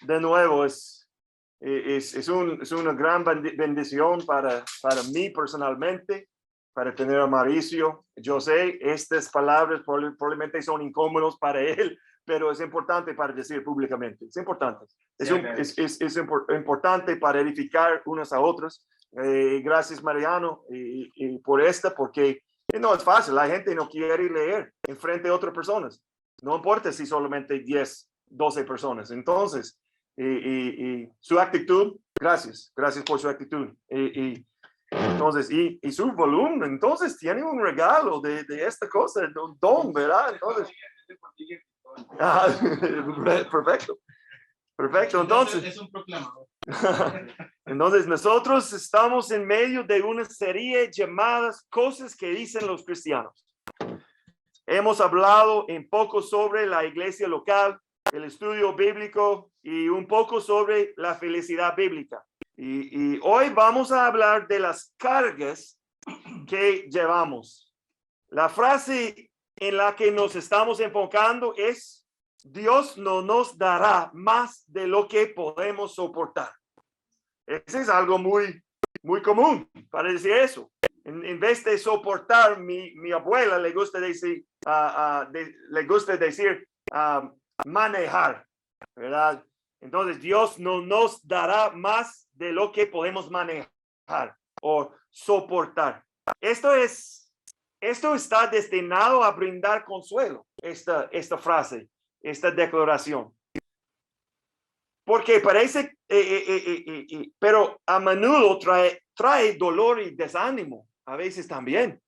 de nuevo, es una gran bendición para mí personalmente, para tener a Mauricio. Yo sé, estas palabras probablemente son incómodas para él, pero es importante para decir públicamente. Es importante. Es importante para edificar unos a otros. Gracias, Mariano, y por porque no es fácil. La gente no quiere leer en frente a otras personas. No importa si solamente 10, 12 personas. Entonces, y su actitud, gracias por su actitud. Entonces, y su volumen, entonces tiene un regalo de esta cosa, un don, ¿verdad? Entonces, perfecto, entonces. Es un proclamador. Entonces, nosotros estamos en medio de una serie llamadas Cosas que dicen los cristianos. Hemos hablado un poco sobre la iglesia local, el estudio bíblico y un poco sobre la felicidad bíblica. Y hoy vamos a hablar de las cargas que llevamos. La frase en la que nos estamos enfocando es: Dios no nos dará más de lo que podemos soportar. Ese es algo muy común para decir eso. En vez de soportar, mi abuela le gusta decir, manejar, ¿verdad? Entonces, Dios no nos dará más de lo que podemos manejar o soportar. Esto está destinado a brindar consuelo, esta frase, esta declaración. Porque parece, pero a menudo trae dolor y desánimo, a veces también,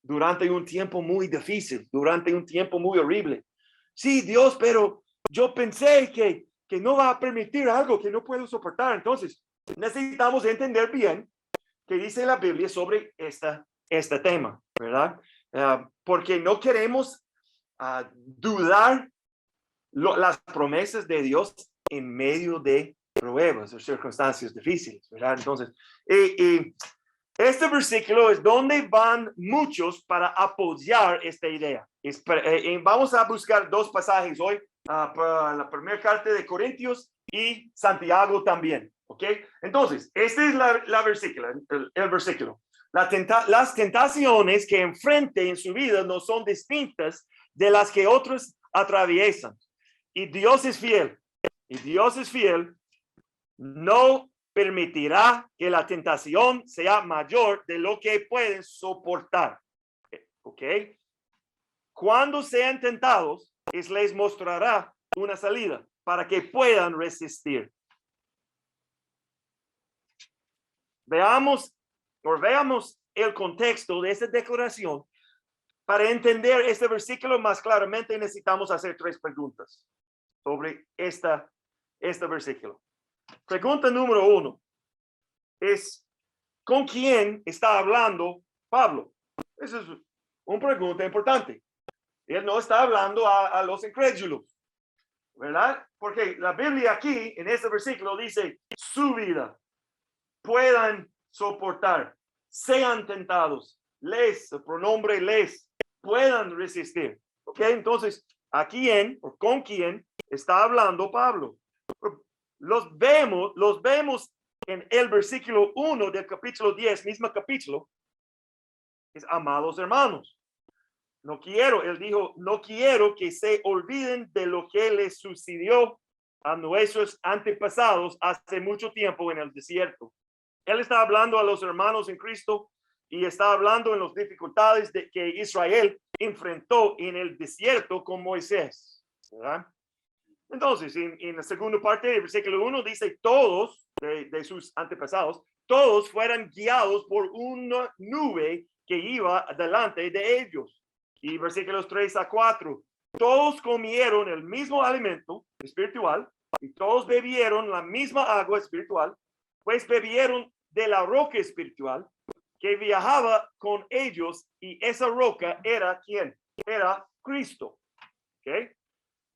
durante un tiempo muy difícil, durante un tiempo muy horrible. Sí, Dios, pero yo pensé que no va a permitir algo que no puedo soportar. Entonces, necesitamos entender bien qué dice la Biblia sobre este tema, ¿verdad? Porque no queremos dudar las promesas de Dios en medio de pruebas o circunstancias difíciles, ¿verdad? Entonces, este versículo es donde van muchos para apoyar esta idea. Vamos a buscar dos pasajes hoy, para la primera carta de Corintios y Santiago también, ¿ok? Entonces, este es el versículo. Las tentaciones que enfrente en su vida no son distintas de las que otros atraviesan. Y Dios es fiel. Y Dios es fiel. No permitirá que la tentación sea mayor de lo que pueden soportar. ¿Ok? Cuando sean tentados, les mostrará una salida para que puedan resistir. Veamos el contexto de esta declaración. Para entender este versículo más claramente, necesitamos hacer 3 preguntas sobre este versículo. Pregunta número 1 es: ¿con quién está hablando Pablo? Esa es una pregunta importante. Él no está hablando a los incrédulos, ¿verdad? Porque la Biblia aquí, en este versículo, dice: su vida puedan soportar, sean tentados, el pronombre les, puedan resistir. ¿Ok? Entonces, ¿a quién o con quién está hablando Pablo? Los vemos en el versículo 1 del capítulo 10, mismo capítulo. Es: amados hermanos, él dijo, no quiero que se olviden de lo que les sucedió a nuestros antepasados hace mucho tiempo en el desierto. Él está hablando a los hermanos en Cristo y está hablando en las dificultades que Israel enfrentó en el desierto con Moisés, ¿verdad? Entonces, en la segunda parte del versículo 1 dice: todos de sus antepasados, todos fueron guiados por una nube que iba delante de ellos. Y versículos 3 a 4, todos comieron el mismo alimento espiritual y todos bebieron la misma agua espiritual, pues bebieron de la roca espiritual que viajaba con ellos, y esa roca era ¿quién? Era Cristo. ¿Ok?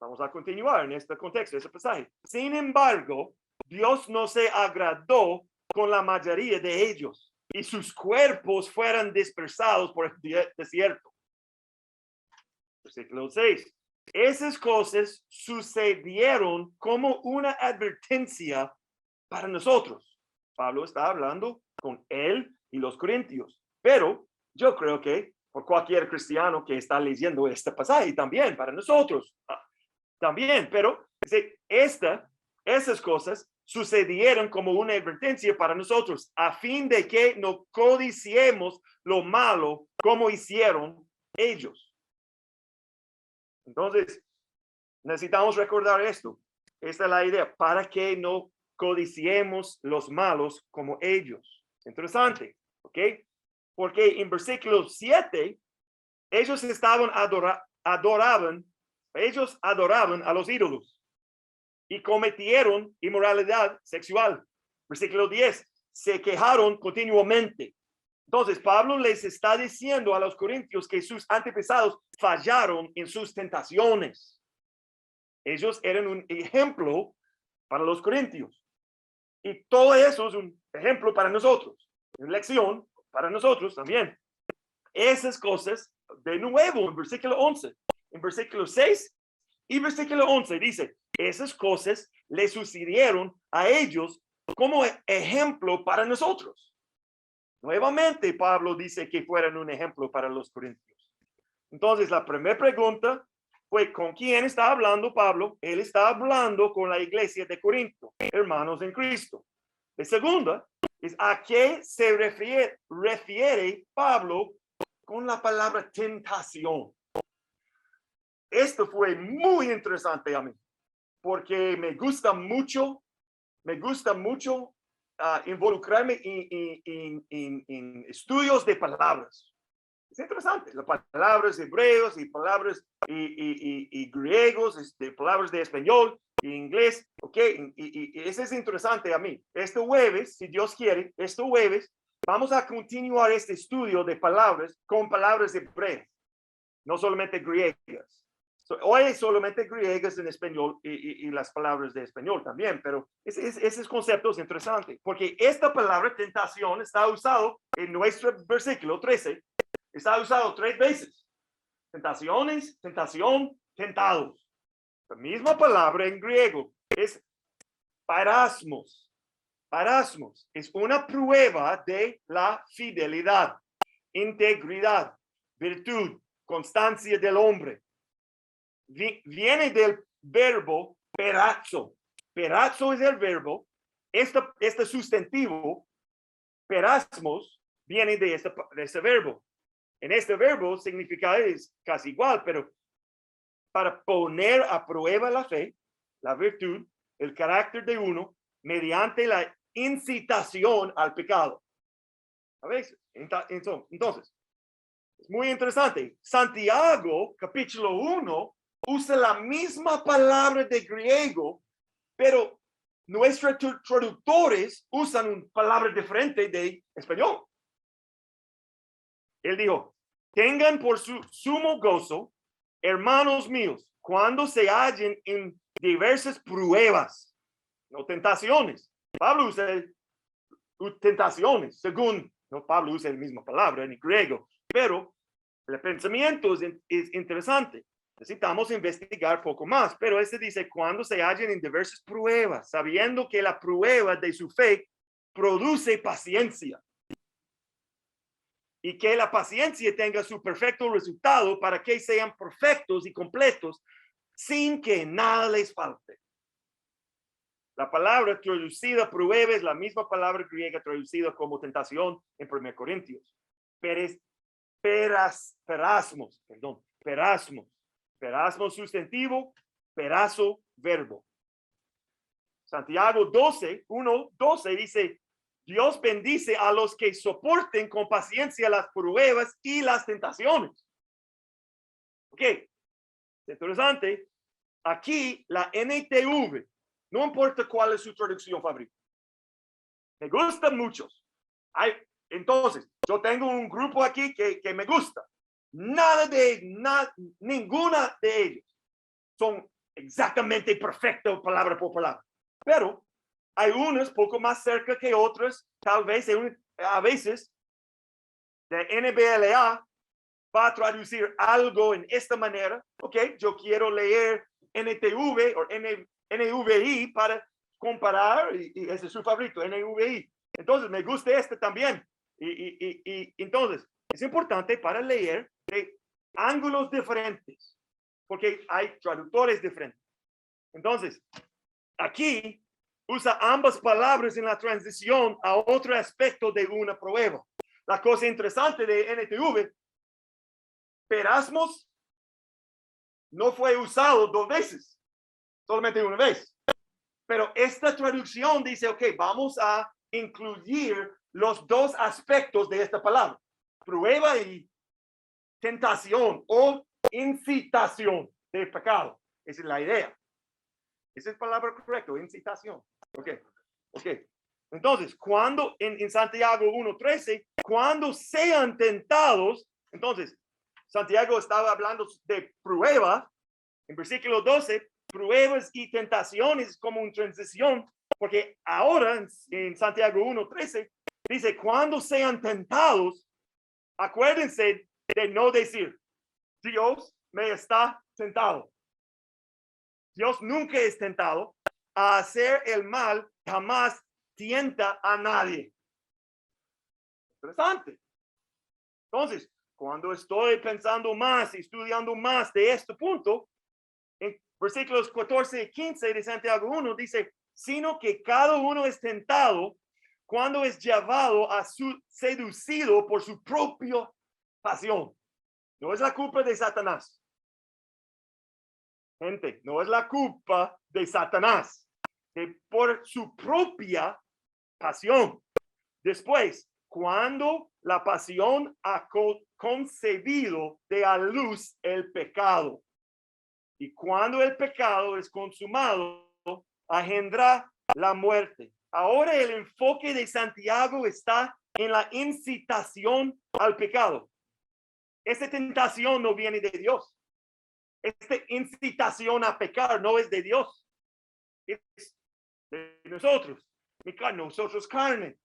Vamos a continuar en este contexto, ese pasaje. Sin embargo, Dios no se agradó con la mayoría de ellos, y sus cuerpos fueron dispersados por el desierto. Versículo 6. esas cosas sucedieron como una advertencia para nosotros. Pablo está hablando con él y los corintios, pero yo creo que por cualquier cristiano que está leyendo este pasaje también para nosotros también, pero esas cosas sucedieron como una advertencia para nosotros a fin de que no codiciemos lo malo como hicieron ellos. Entonces, necesitamos recordar esto. Esta es la idea, para que no codiciemos los malos como ellos. Interesante, ¿ok? Porque en versículo 7, ellos adoraban a los ídolos y cometieron inmoralidad sexual. Versículo 10, se quejaron continuamente. Entonces, Pablo les está diciendo a los corintios que sus antepasados fallaron en sus tentaciones. Ellos eran un ejemplo para los corintios. Y todo eso es un ejemplo para nosotros. Una lección para nosotros también. Esas cosas, de nuevo, en versículo 11, en versículo 6 y versículo 11, dice, esas cosas le sucedieron a ellos como ejemplo para nosotros. Nuevamente, Pablo dice que fueran un ejemplo para los corintios. Entonces, la primera pregunta fue, ¿con quién está hablando Pablo? Él está hablando con la iglesia de Corinto, hermanos en Cristo. La segunda es, ¿a qué se refiere Pablo con la palabra tentación? Esto fue muy interesante a mí, porque me gusta mucho involucrarme en estudios de palabras. Es interesante, las palabras hebreos y palabras y griegos, palabras de español y inglés, ¿ok? Y eso es interesante a mí. Este jueves, si Dios quiere, este jueves, vamos a continuar este estudio de palabras con palabras hebreas, no solamente griegas. Hoy es solamente griegas en español y las palabras de español también, pero esos conceptos interesantes, porque esta palabra tentación está usado en nuestro versículo 13, está usado 3 veces. Tentaciones, tentación, tentados. La misma palabra en griego es parasmos. Parasmos es una prueba de la fidelidad, integridad, virtud, constancia del hombre. Viene del verbo perazzo. Perazzo es el verbo. Este sustantivo, perasmos, viene de ese verbo. En este verbo significa es casi igual, pero para poner a prueba la fe, la virtud, el carácter de uno, mediante la incitación al pecado. ¿A veces? Entonces, es muy interesante. Santiago, capítulo 1, usa la misma palabra de griego, pero nuestros traductores usan una palabra diferente de español. Él dijo, tengan por su sumo gozo, hermanos míos, cuando se hallen en diversas pruebas, no tentaciones. Pablo usa tentaciones, según, no Pablo usa la misma palabra en griego, pero el pensamiento es interesante. Necesitamos investigar poco más, pero este dice, cuando se hallen en diversas pruebas, sabiendo que la prueba de su fe produce paciencia. Y que la paciencia tenga su perfecto resultado para que sean perfectos y completos sin que nada les falte. La palabra traducida prueba es la misma palabra griega traducida como tentación en 1 Corintios. Perasmos. Perasmos sustantivo, perazo verbo. Santiago 1:12 dice, Dios bendice a los que soporten con paciencia las pruebas y las tentaciones. Ok, interesante. Aquí la NTV, no importa cuál es su traducción favorita. Me gustan muchos. Entonces, yo tengo un grupo aquí que me gusta. Ninguna de ellos son exactamente perfectos palabra por palabra. Pero hay unas poco más cerca que otras, tal vez a veces de NBLA va a traducir algo en esta manera. Ok, yo quiero leer NTV o NVI para comparar, y ese es su favorito, NVI. Entonces, me gusta este también. Y entonces, es importante para leer de ángulos diferentes, porque hay traductores diferentes. Entonces, aquí usa ambas palabras en la transición a otro aspecto de una prueba. La cosa interesante de NTV, perasmos no fue usado 2 veces, solamente una vez. Pero esta traducción dice, ok, vamos a incluir los 2 aspectos de esta palabra, prueba y tentación o incitación de pecado. Esa es la idea. Esa es la palabra correcta, incitación. Ok. Entonces, cuando en Santiago 1:13, cuando sean tentados, entonces, Santiago estaba hablando de prueba. En versículo 12, pruebas y tentaciones como una transición, porque ahora en Santiago 1:13 dice, cuando sean tentados, acuérdense de no decir, Dios me está tentado. Dios nunca es tentado a hacer el mal, jamás tienta a nadie. Interesante. Entonces, cuando estoy pensando más y estudiando más de este punto, en versículos 14 y 15 de Santiago 1 dice, sino que cada uno es tentado cuando es llevado a seducido por su propia pasión. No es la culpa de Satanás. Gente, no es la culpa de Satanás, por su propia pasión. Después, cuando la pasión ha concebido de a luz el pecado, y cuando el pecado es consumado, engendra la muerte. Ahora el enfoque de Santiago está en la incitación al pecado. Esta tentación no viene de Dios. Esta incitación a pecar no es de Dios. Es de nosotros. Nosotros carne,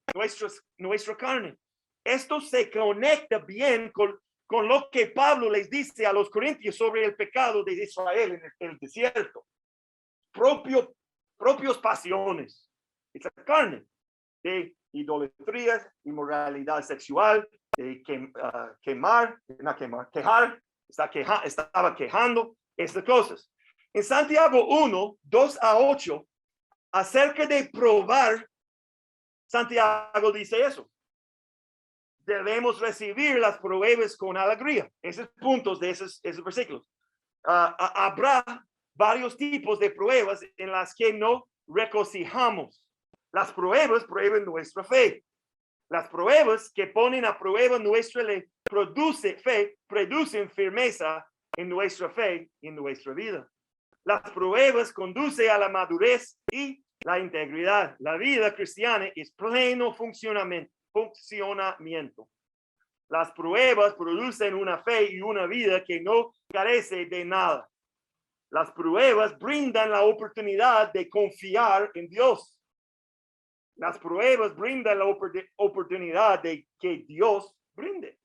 nuestra carne. Esto se conecta bien con lo que Pablo les dice a los corintios sobre el pecado de Israel en el desierto. Propios pasiones. Esa carne de idolatrías, inmoralidad sexual, de quejar, estaba quejando, estas cosas. En Santiago 1:2-8, acerca de probar, Santiago dice eso. Debemos recibir las pruebas con alegría. Esos puntos de esos versículos. Habrá varios tipos de pruebas en las que no regocijamos. Las pruebas prueban nuestra fe. Las pruebas que ponen a prueba nuestra le producen firmeza en nuestra fe y en nuestra vida. Las pruebas conducen a la madurez y la integridad. La vida cristiana es pleno funcionamiento. Las pruebas producen una fe y una vida que no carece de nada. Las pruebas brindan la oportunidad de confiar en Dios. Las pruebas brindan la oportunidad de que Dios brinde.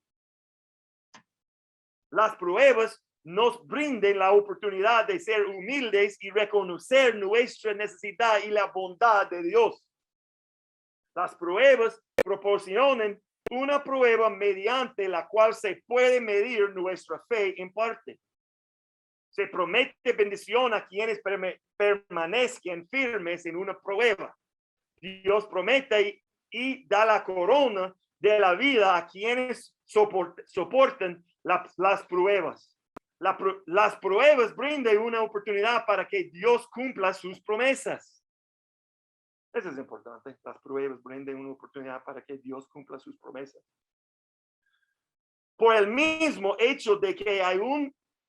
Las pruebas nos brinden la oportunidad de ser humildes y reconocer nuestra necesidad y la bondad de Dios. Las pruebas proporcionan una prueba mediante la cual se puede medir nuestra fe en parte. Se promete bendición a quienes permanezcan firmes en una prueba. Dios promete y da la corona de la vida a quienes soportan las pruebas. Las pruebas brindan una oportunidad para que Dios cumpla sus promesas. Eso es importante. Las pruebas brindan una oportunidad para que Dios cumpla sus promesas. Por el mismo hecho de que hay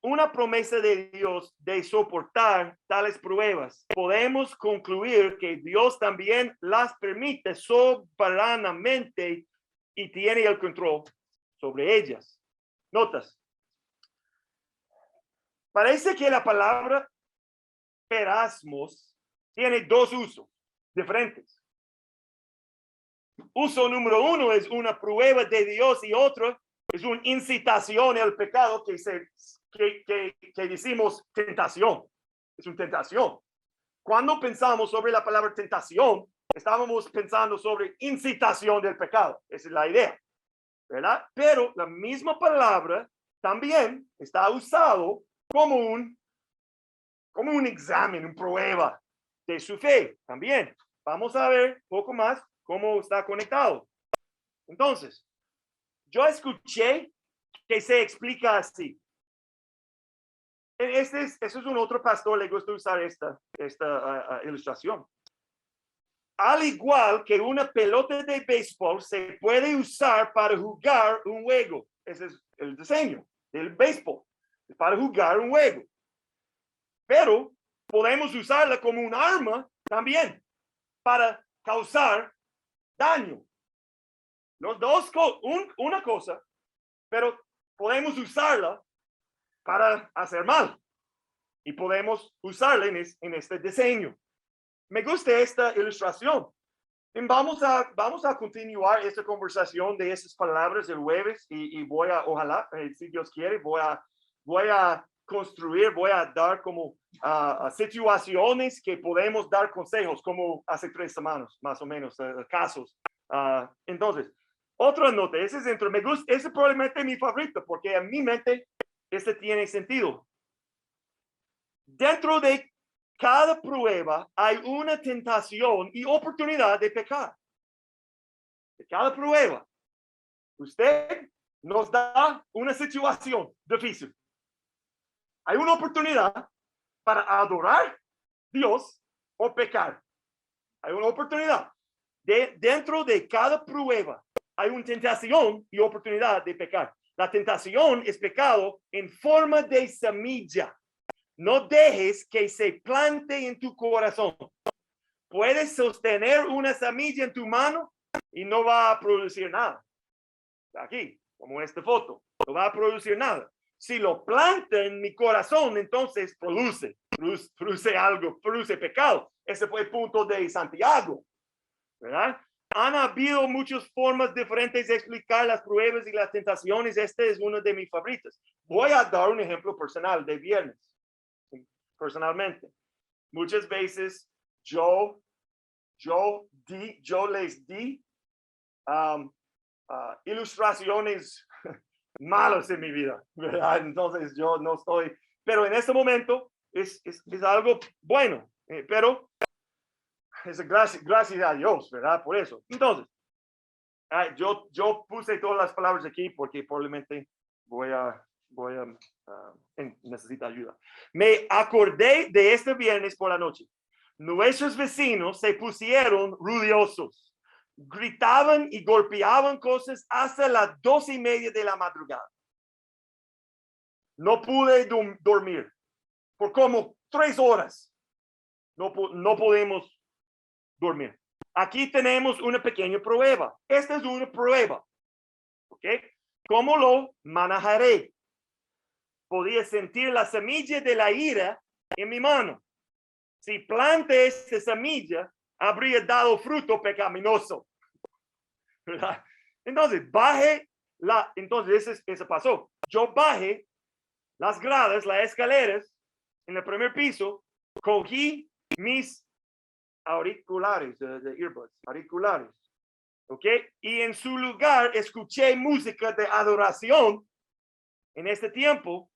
una promesa de Dios de soportar tales pruebas, podemos concluir que Dios también las permite soberanamente y tiene el control sobre ellas. Notas. Parece que la palabra perasmos tiene 2 usos diferentes. Uso número 1 es una prueba de Dios y otro Es una incitación al pecado que decimos tentación. Es una tentación. Cuando pensamos sobre la palabra tentación, estábamos pensando sobre incitación del pecado. Esa es la idea, ¿verdad? Pero la misma palabra también está usado como un examen, una prueba de su fe también. Vamos a ver un poco más cómo está conectado. Entonces, yo escuché que se explica así. Eso es un otro pastor, le gusta usar esta ilustración. Al igual que una pelota de béisbol se puede usar para jugar un juego. Ese es el diseño del béisbol. Es para jugar un juego. Pero podemos usarla como un arma también para causar daño. Los dos, una cosa, pero podemos usarla para hacer mal. Y podemos usarla en este diseño. Me gusta esta ilustración. Vamos a continuar esta conversación de esas palabras el jueves y voy a, ojalá, si Dios quiere, voy a construir, voy a dar como situaciones que podemos dar consejos, como hace 3 semanas, más o menos, casos. Entonces, otra nota, ese centro, me gusta, ese probablemente es mi favorito, porque en mi mente, este tiene sentido. Dentro de cada prueba hay una tentación y oportunidad de pecar. De cada prueba, usted nos da una situación difícil. Hay una oportunidad para adorar a Dios o pecar. Hay una oportunidad. Dentro de cada prueba hay una tentación y oportunidad de pecar. La tentación es pecado en forma de semilla. No dejes que se plante en tu corazón. Puedes sostener una semilla en tu mano y no va a producir nada. Aquí, como esta foto, no va a producir nada. Si lo planta en mi corazón, entonces produce algo, produce pecado. Ese fue el punto de Santiago, ¿verdad? Han habido muchas formas diferentes de explicar las pruebas y las tentaciones. Este es uno de mis favoritos. Voy a dar un ejemplo personal de viernes. Personalmente, muchas veces yo les di ilustraciones malas en mi vida, ¿verdad? Entonces yo no estoy, pero en este momento es algo bueno, pero es gracias a Dios, ¿verdad? Por eso. Entonces, yo puse todas las palabras aquí porque probablemente voy a necesita ayuda. Me acordé de este viernes por la noche. Nuestros vecinos se pusieron ruidosos. Gritaban y golpeaban cosas hasta las 2:30 de la madrugada. No pude dormir por como 3 horas. No podemos dormir. Aquí tenemos una pequeña prueba. Esta es una prueba. ¿Ok? ¿Cómo lo manejaré? Podía sentir la semilla de la ira en mi mano. Si planté esa semilla, habría dado fruto pecaminoso. ¿Verdad? Entonces, entonces eso pasó. Yo bajé las gradas, las escaleras, en el primer piso, cogí mis auriculares, de earbuds, auriculares, ¿ok? Y en su lugar escuché música de adoración. En este tiempo,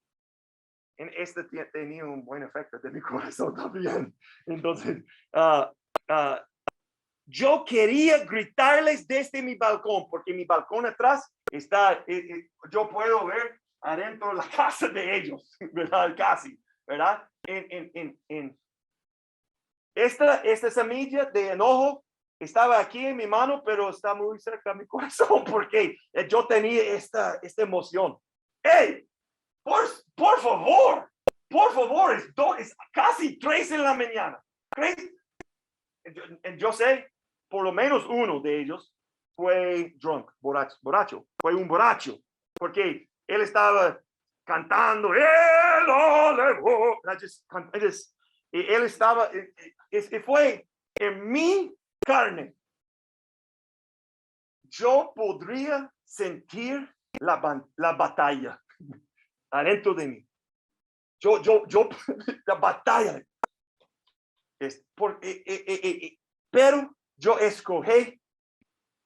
tenía un buen efecto de mi corazón también. Entonces, yo quería gritarles desde mi balcón, porque mi balcón atrás está, yo puedo ver adentro la casa de ellos, ¿verdad? Casi, ¿verdad? Esta semilla de enojo estaba aquí en mi mano, pero está muy cerca de mi corazón, porque yo tenía esta emoción. ¡Hey! Por favor, es casi 3 en la mañana. Yo sé, por lo menos uno de ellos fue borracho, fue un borracho, porque él estaba cantando, él estaba, fue en mi carne. Yo podría sentir la batalla adentro de mí. La batalla. Pero yo escogí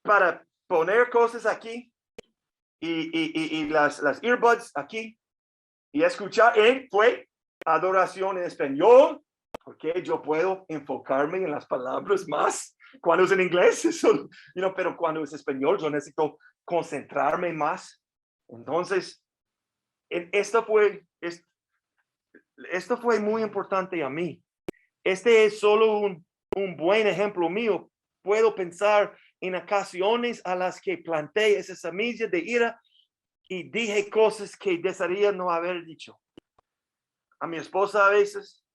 para poner cosas aquí y las earbuds aquí y escuchar. Fue adoración en español, porque yo puedo enfocarme en las palabras más. Cuando es en inglés, eso, pero cuando es español, yo necesito concentrarme más. Entonces, esto fue muy importante a mí. Este es solo un buen ejemplo mío. Puedo pensar en ocasiones a las que planté esa semilla de ira y dije cosas que desearía no haber dicho. A mi esposa a veces.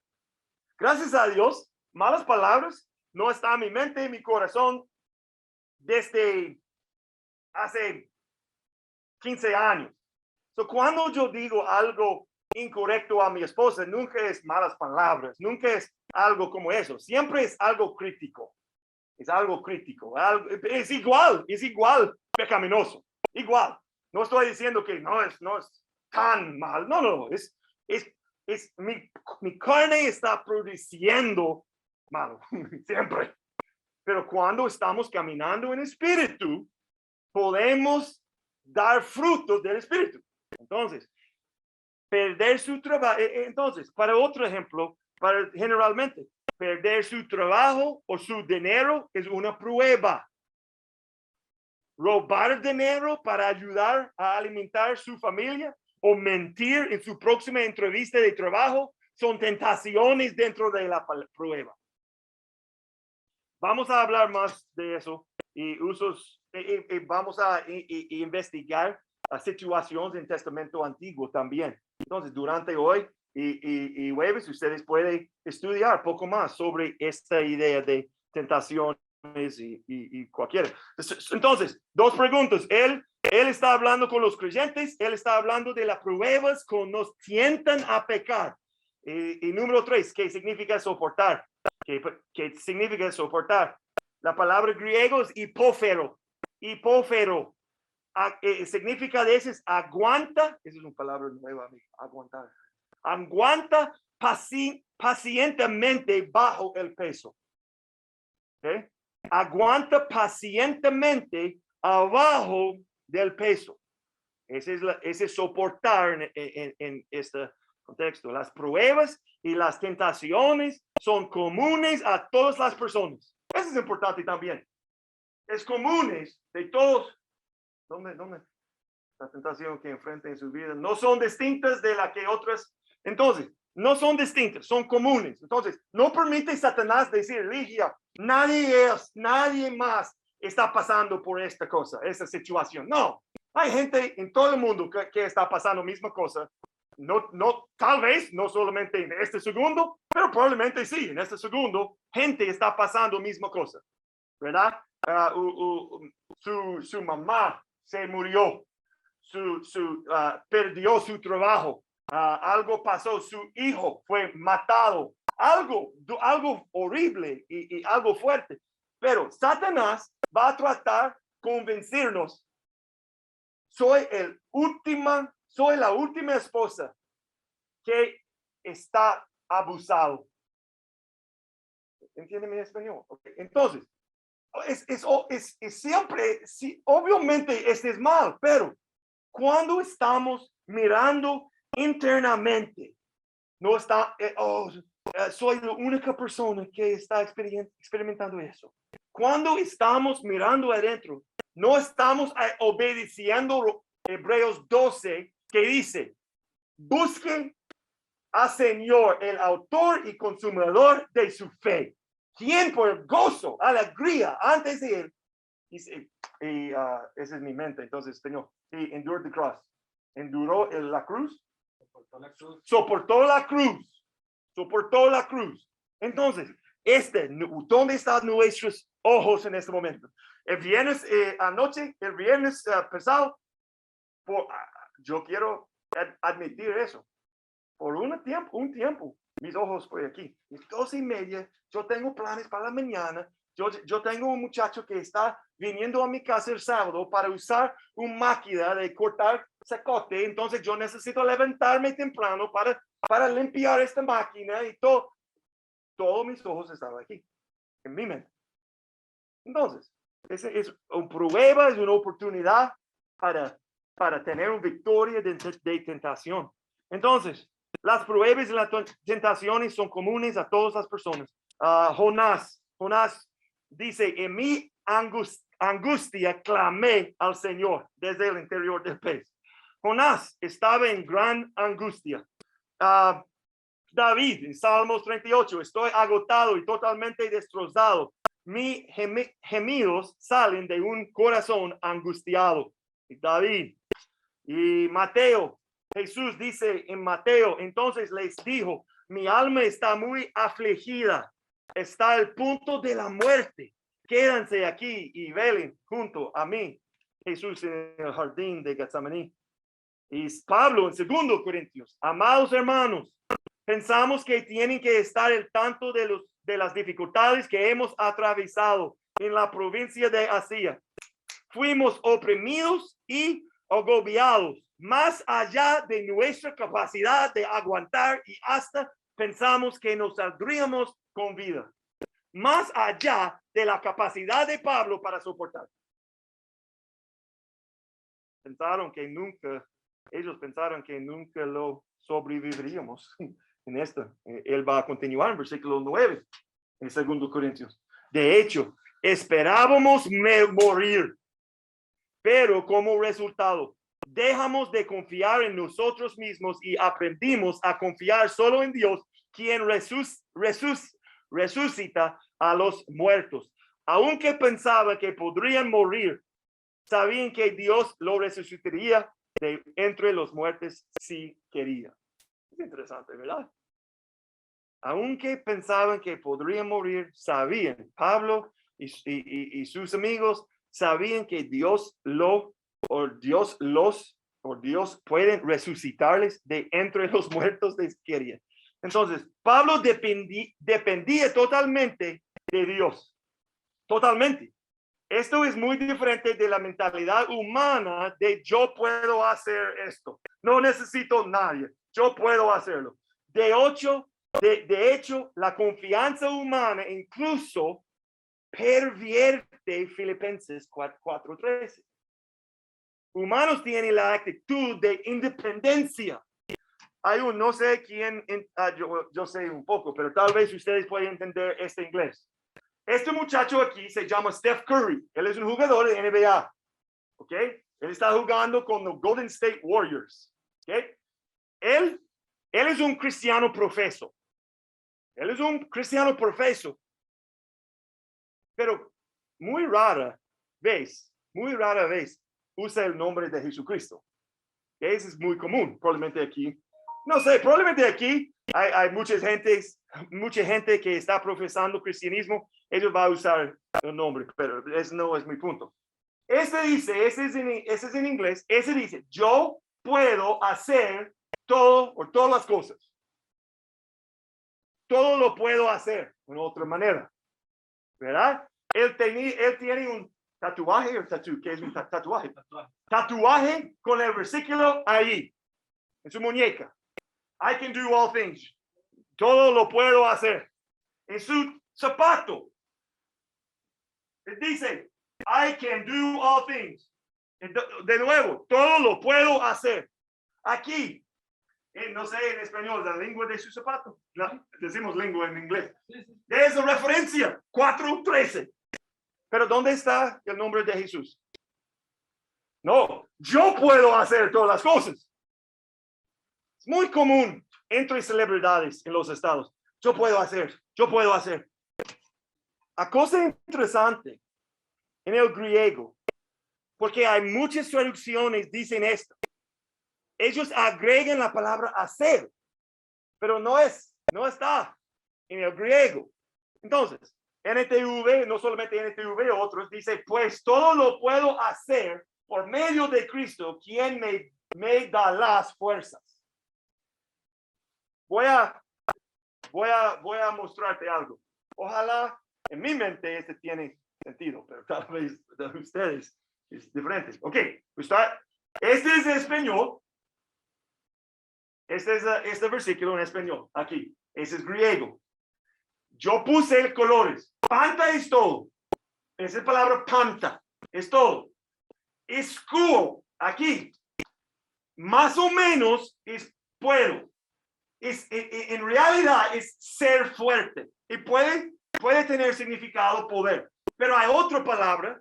Gracias a Dios, malas palabras no están en mi mente y mi corazón desde hace 15 años. So, cuando yo digo algo incorrecto a mi esposa, nunca es malas palabras, nunca es algo como eso, siempre es algo crítico. Es algo crítico, es igual pecaminoso, igual. No estoy diciendo que no es tan mal, no, mi carne está produciendo malo, siempre. Pero cuando estamos caminando en espíritu, podemos dar frutos del espíritu. Entonces, perder su trabajo, entonces, para otro ejemplo, generalmente, perder su trabajo o su dinero es una prueba. Robar dinero para ayudar a alimentar su familia o mentir en su próxima entrevista de trabajo son tentaciones dentro de la prueba. Vamos a hablar más de eso y usos, vamos a investigar las situaciones en Testamento Antiguo también. Entonces, durante hoy y jueves, ustedes pueden estudiar poco más sobre esta idea de tentaciones y cualquiera. Entonces, dos preguntas. Él está hablando con los creyentes, él está hablando de las pruebas que nos tientan a pecar. Y número 3, ¿qué significa soportar? ¿Qué significa soportar? La palabra griego es hipófero. Hipófero. Significa de ese es aguanta. Esa es una palabra nueva, aguantar. Aguanta pacientemente bajo el peso. ¿Okay? Aguanta pacientemente abajo del peso. Ese es soportar en este contexto. Las pruebas y las tentaciones son comunes a todas las personas. Eso es importante también. Es comunes de todos. ¿Dónde? La tentación que enfrentan en su vida no son distintas de la que otras. Entonces, no son distintas, son comunes. Entonces, no permite Satanás decir, Ligia, nadie más está pasando por esta cosa, esta situación. No, hay gente en todo el mundo que está pasando la misma cosa. No, tal vez, no solamente en este segundo, pero probablemente sí, en este segundo, gente está pasando la misma cosa, ¿verdad? Su mamá se murió, perdió su trabajo, algo pasó, su hijo fue matado, algo horrible y algo fuerte. Pero Satanás va a tratar de convencernos, soy la última esposa que está abusado. ¿Entiende mi español? Okay. Entonces, es siempre, sí, obviamente este es mal, pero cuando estamos mirando internamente, no está, soy la única persona que está experimentando eso. Cuando estamos mirando adentro, no estamos obedeciendo Hebreos 12, que dice, busquen al Señor, el autor y consumador de su fe, quien por gozo, alegría, antes de él, dice, esa es mi mente, entonces, Señor, he endured the cross, enduró la cruz, soportó la cruz. Entonces, ¿dónde están nuestros ojos en este momento? El viernes anoche, el viernes pasado, yo quiero admitir eso. Por un tiempo, mis ojos fue aquí. 12:30, yo tengo planes para la mañana. Yo tengo un muchacho que está viniendo a mi casa el sábado para usar una máquina de cortar zacote. Entonces yo necesito levantarme temprano para limpiar esta máquina y todos mis ojos estaban aquí, en mi mente. Entonces, ese es una prueba, es una oportunidad para tener una victoria de tentación. Entonces, las pruebas y las tentaciones son comunes a todas las personas. Jonás dice, en mi angustia clamé al Señor desde el interior del pez. Jonás estaba en gran angustia. David, en Salmos 38, estoy agotado y totalmente destrozado. Mis gemidos salen de un corazón angustiado. David. Y Mateo, Jesús dice en Mateo, entonces les dijo, mi alma está muy afligida, está al punto de la muerte. Quédense aquí y velen junto a mí. Jesús en el jardín de Getsemaní. Y Pablo en 2 Corintios, amados hermanos, pensamos que tienen que estar al tanto de las dificultades que hemos atravesado en la provincia de Asia. Fuimos oprimidos y agobiados más allá de nuestra capacidad de aguantar y hasta pensamos que nos saldríamos con vida. Más allá de la capacidad de Pablo para soportar. Ellos pensaron que nunca lo sobreviviríamos en esto. Él va a continuar en versículo 9, en 2 Corintios. De hecho, esperábamos morir, pero como resultado, dejamos de confiar en nosotros mismos y aprendimos a confiar solo en Dios, quien resucita a los muertos. Aunque pensaba que podrían morir, sabían que Dios lo resucitaría de entre los muertos si quería. Es interesante, ¿verdad? Aunque pensaban que podrían morir, sabían, Pablo y sus amigos sabían que Dios pueden resucitarles de entre los muertos de quería. Entonces, Pablo dependía totalmente de Dios. Totalmente. Esto es muy diferente de la mentalidad humana de yo puedo hacer esto. No necesito nadie. Yo puedo hacerlo. De hecho, la confianza humana incluso pervierte Filipenses 4:13. Humanos tienen la actitud de independencia. No sé quién, yo sé un poco, pero tal vez ustedes pueden entender este inglés. Este muchacho aquí se llama Steph Curry. Él es un jugador de NBA. ¿Ok? Él está jugando con los Golden State Warriors. ¿Ok? Él es un cristiano profeso. Pero muy rara vez usa el nombre de Jesucristo. Ese es muy común, probablemente aquí. No sé, probablemente aquí hay mucha gente que está profesando cristianismo, ellos van a usar el nombre, pero ese no es mi punto. Ese es en inglés, ese dice, yo puedo hacer todo o todas las cosas. Todo lo puedo hacer de otra manera, ¿verdad? Él tiene un tatuaje o ¿qué es un tatuaje? Tatuaje con el versículo ahí, en su muñeca. I can do all things. Todo lo puedo hacer. En su zapato, él dice, I can do all things. De nuevo, todo lo puedo hacer. Aquí, no sé en español, la lengua de su zapato. No, decimos lengua en inglés. Es la referencia, 4:13. Pero ¿dónde está el nombre de Jesús? No, yo puedo hacer todas las cosas. Es muy común entre celebridades en los estados. Yo puedo hacer. A cosa interesante en el griego, porque hay muchas traducciones dicen esto. Ellos agregan la palabra hacer, pero no está en el griego. Entonces, NTV, no solamente NTV, otros dice, pues todo lo puedo hacer por medio de Cristo, quien me da las fuerzas. Voy a mostrarte algo. Ojalá En mi mente este tiene sentido, pero tal vez de ustedes es diferente. Ok, este es español. Este versículo en español, aquí. Ese es griego. Yo puse colores. Panta es todo. Esa es palabra panta. Es todo. Escudo, aquí. Más o menos es puedo. En realidad es ser fuerte. Y puede tener significado poder. Pero hay otra palabra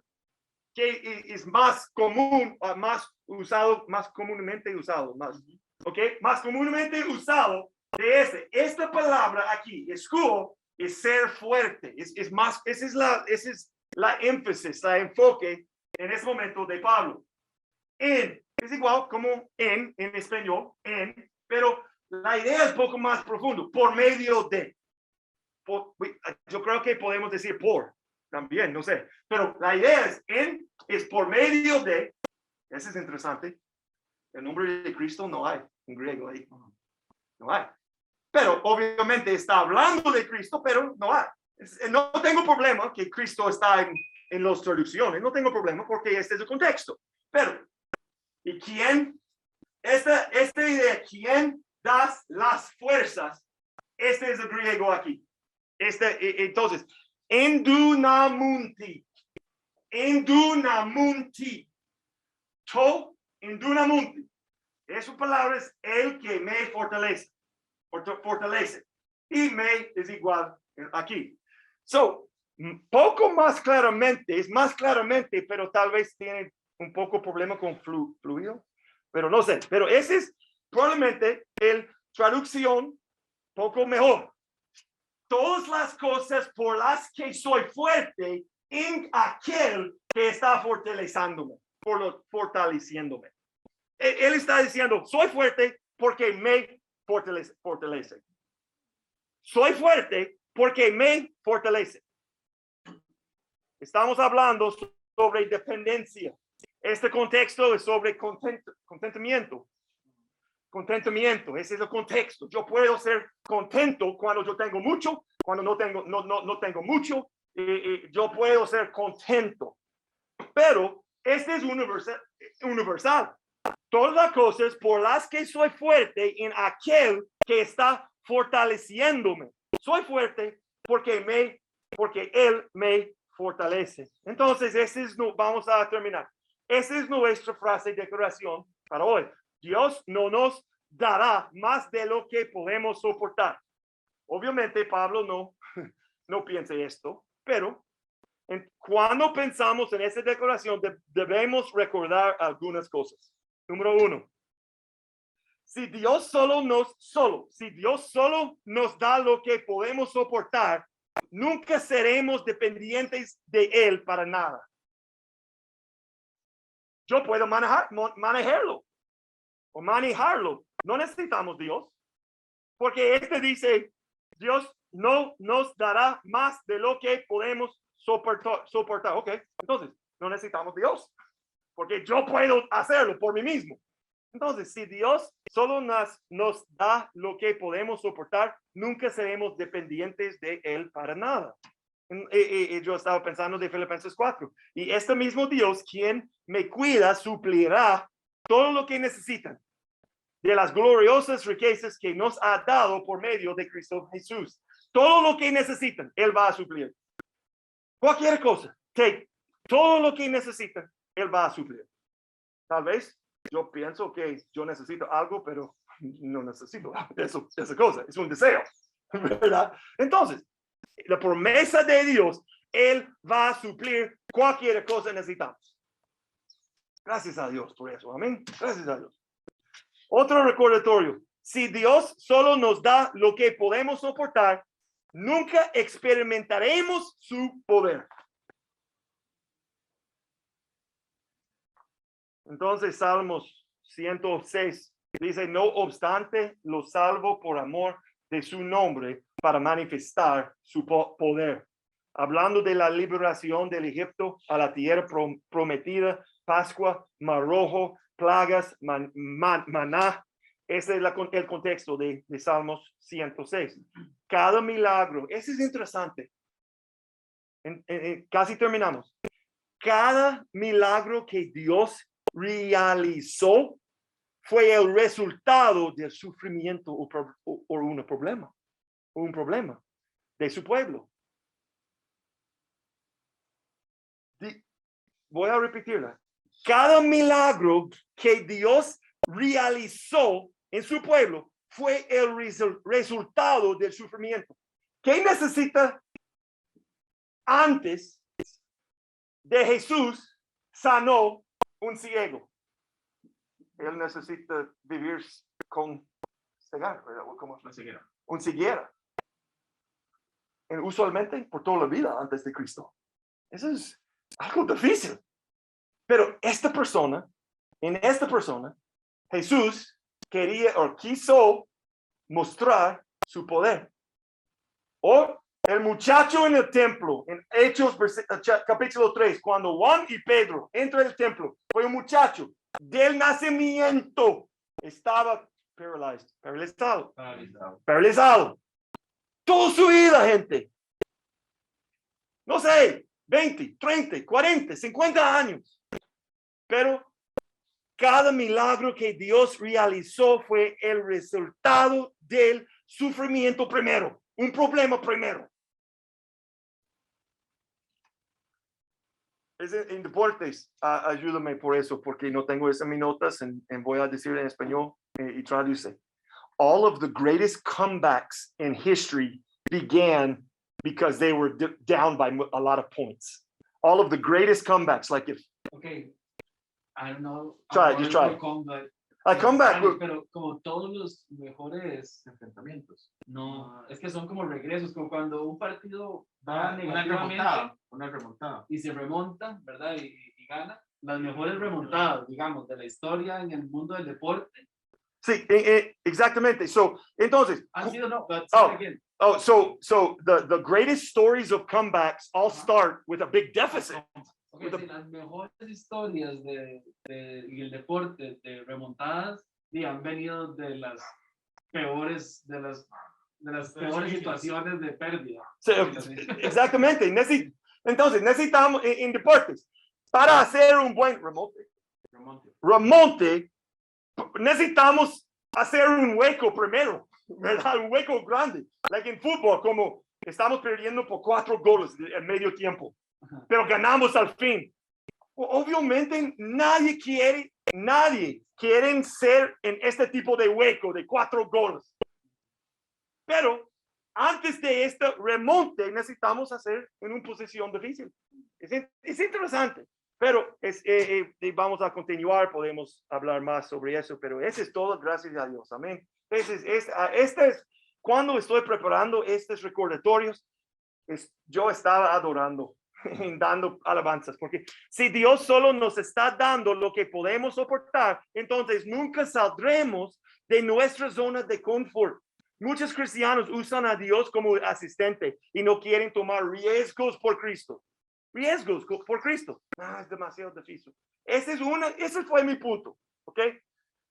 que es más común, más usado, más comúnmente usado, más comúnmente usado de esta palabra aquí, escudo, es ser fuerte, es más, esa es la énfasis, la enfoque en ese momento de Pablo. Es igual como en español, pero la idea es un poco más profundo, por medio de, yo creo que podemos decir por, también, no sé, pero la idea es por medio de, eso es interesante, el nombre de Cristo no hay en griego ahí, no hay, pero obviamente está hablando de Cristo, pero no hay, no tengo problema que Cristo está en las traducciones, no tengo problema porque este es el contexto, pero, ¿y quién? Esta idea, ¿quién da las fuerzas? Este es el griego aquí, entonces, endunamunti, endunamunti. Esa palabra es el que me fortalece. Y me es igual aquí. So, poco más claramente, es más claramente, pero tal vez tiene un poco problema con fluido, pero no sé. Pero ese es probablemente el traducción poco mejor. Todas las cosas por las que soy fuerte en aquel que está fortaleciéndome, fortaleciéndome. Él está diciendo, soy fuerte porque me fortalece. Soy fuerte porque me fortalece. Estamos hablando sobre dependencia. Este contexto es sobre contentamiento. Contentamiento, ese es el contexto. Yo puedo ser contento cuando yo tengo mucho, cuando no tengo mucho. Yo puedo ser contento. Pero este es universal. Todas las cosas por las que soy fuerte en aquel que está fortaleciéndome. Soy fuerte porque él me fortalece. Entonces, vamos a terminar. Esa es nuestra frase de declaración para hoy. Dios no nos dará más de lo que podemos soportar. Obviamente Pablo no piensa esto, pero cuando pensamos en esa declaración debemos recordar algunas cosas. Número 1. Si Dios solo nos da lo que podemos soportar, nunca seremos dependientes de Él para nada. Yo puedo manejarlo. No necesitamos Dios. Porque dice, Dios no nos dará más de lo que podemos soportar. Ok, entonces, no necesitamos Dios. Porque yo puedo hacerlo por mí mismo. Entonces, si Dios solo nos da lo que podemos soportar, nunca seremos dependientes de Él para nada. Yo estaba pensando de Filipenses 4. Y este mismo Dios, quien me cuida, suplirá todo lo que necesitan de las gloriosas riquezas que nos ha dado por medio de Cristo Jesús. Todo lo que necesitan, Él va a suplir. Cualquier cosa, todo lo que necesitan, Él va a suplir. Tal vez yo pienso que yo necesito algo, pero no necesito esa cosa, es un deseo, ¿verdad? Entonces, la promesa de Dios, Él va a suplir cualquier cosa que necesitamos. Gracias a Dios por eso, amén. Gracias a Dios. Otro recordatorio, si Dios solo nos da lo que podemos soportar, nunca experimentaremos su poder. Entonces, Salmos 106 dice, no obstante, lo salvo por amor de su nombre para manifestar su poder. Hablando de la liberación del Egipto a la tierra prometida, Pascua, Mar Rojo, plagas, maná. Ese es el contexto de Salmos 106. Cada milagro, ese es interesante. Casi terminamos. Cada milagro que Dios realizó fue el resultado del sufrimiento o un problema de su pueblo. Voy a repetirla. Cada milagro que Dios realizó en su pueblo fue el resultado del sufrimiento. ¿Qué necesita antes de Jesús sanó un ciego? Él necesita vivir con ceguera, ¿verdad? ¿Cómo es la ceguera? Un ceguera. Usualmente por toda la vida antes de Cristo. Eso es algo difícil. Pero esta persona, Jesús quería o quiso mostrar su poder. O el muchacho en el templo, en Hechos capítulo 3, cuando Juan y Pedro entran al templo, fue un muchacho del nacimiento, estaba paralizado. Toda su vida, gente. No sé, 20, 30, 40, 50 años. Pero cada milagro que Dios realizó fue el resultado del sufrimiento primero, un problema primero. En deportes, ayúdame por eso, porque no tengo esas notas, voy a decir en español y traduce. All of the greatest comebacks in history began because they were down by a lot of points. All of the greatest comebacks, like if... Okay, I don't know. Just try. Comeback. A comeback. Pero como todos los mejores enfrentamientos. No, es que son como regresos, como cuando un partido va negativamente. Una remontada. Y se remonta, ¿verdad? Y gana. Las mejores remontadas, digamos, de la historia en el mundo del deporte. Sí, exactamente. Entonces. Han sido, no, but again. So the greatest stories of comebacks all start with a big deficit. Okay, sí, las mejores historias de el deporte de remontadas han venido de las peores peores situaciones de pérdida. Sí, exactamente. Entonces necesitamos en deportes para hacer un buen remonte, necesitamos hacer un hueco primero, ¿verdad? Un hueco grande. Like en fútbol, como estamos perdiendo por 4 goles en medio tiempo, pero ganamos al fin. Obviamente nadie quiere ser en este tipo de hueco de 4 goles. Pero antes de este remonte necesitamos hacer en una posición difícil. Es interesante, pero vamos a continuar, podemos hablar más sobre eso, pero eso es todo, gracias a Dios, amén. Este es cuando estoy preparando estos recordatorios, yo estaba adorando, dando alabanzas, porque si Dios solo nos está dando lo que podemos soportar, entonces nunca saldremos de nuestra zona de confort. Muchos cristianos usan a Dios como asistente y no quieren tomar riesgos por Cristo. Riesgos por Cristo. Es demasiado difícil. Ese fue mi punto. ¿Ok?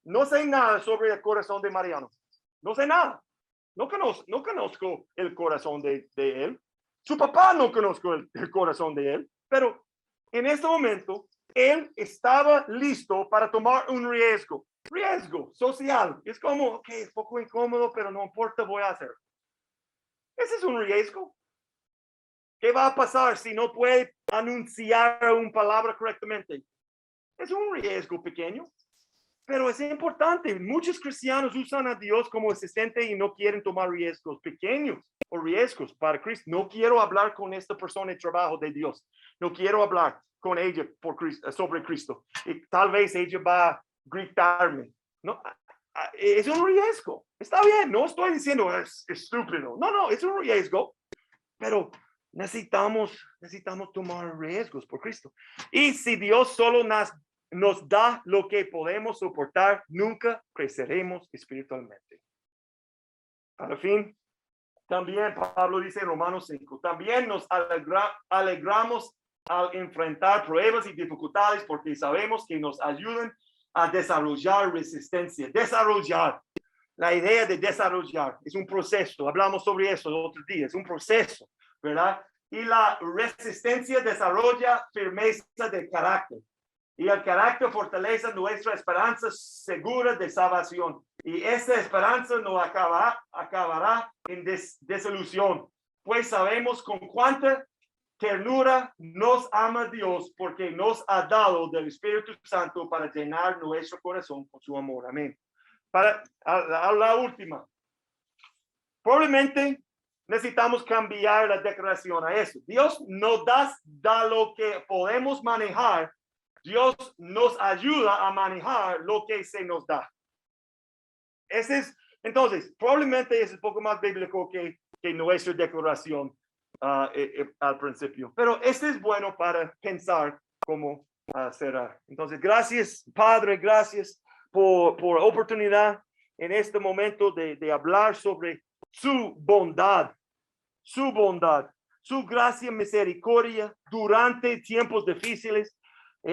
No sé nada sobre el corazón de Mariano. No sé nada. No conozco el corazón de él. Su papá no conozco el corazón de él. Pero en este momento, él estaba listo para tomar un riesgo. Riesgo social. Es como, ok, es poco incómodo, pero no importa, voy a hacer. Ese es un riesgo. ¿Qué va a pasar si no puede anunciar una palabra correctamente? Es un riesgo pequeño, pero es importante. Muchos cristianos usan a Dios como asistente y no quieren tomar riesgos pequeños o riesgos para Cristo. No quiero hablar con esta persona de trabajo de Dios. No quiero hablar con ella sobre Cristo. Y tal vez ella va a gritarme. No, es un riesgo. Está bien, no estoy diciendo es estúpido. No, es un riesgo, pero necesitamos tomar riesgos por Cristo. Y si Dios solo nos da lo que podemos soportar, nunca creceremos espiritualmente. Para fin, también Pablo dice en Romanos 5, también nos alegramos al enfrentar pruebas y dificultades porque sabemos que nos ayudan a desarrollar resistencia. Desarrollar. La idea de desarrollar es un proceso. Hablamos sobre eso el otro día. Es un proceso, ¿verdad? Y la resistencia desarrolla firmeza del carácter. Y el carácter fortalece nuestra esperanza segura de salvación. Y esta esperanza no acabará en desilusión, pues sabemos con cuánta ternura nos ama Dios, porque nos ha dado del Espíritu Santo para llenar nuestro corazón con su amor. Amén. A la última. Probablemente necesitamos cambiar la declaración a eso. Dios nos da lo que podemos manejar. Dios nos ayuda a manejar lo que se nos da. Entonces, probablemente es un poco más bíblico que nuestra declaración al principio. Pero es bueno para pensar cómo será. Entonces, gracias, Padre, gracias por oportunidad en este momento de hablar sobre su bondad, su gracia, misericordia durante tiempos difíciles.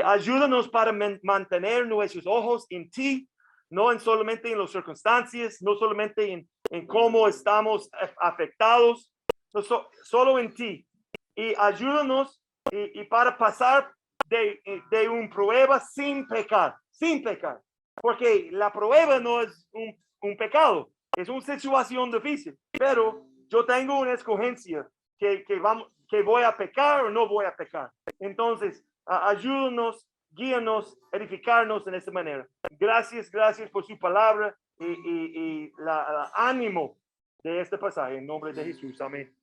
Ayúdanos para mantener nuestros ojos en ti, no solamente en las circunstancias, no solamente en cómo estamos afectados, solo en ti. Y ayúdanos y para pasar de una prueba sin pecar, porque la prueba no es un pecado, es una situación difícil, pero yo tengo una escogencia que voy a pecar o no voy a pecar. Entonces, ayúdanos, guíanos, edificarnos en esta manera. Gracias por su palabra y el ánimo de este pasaje. En nombre de Jesús. Amén.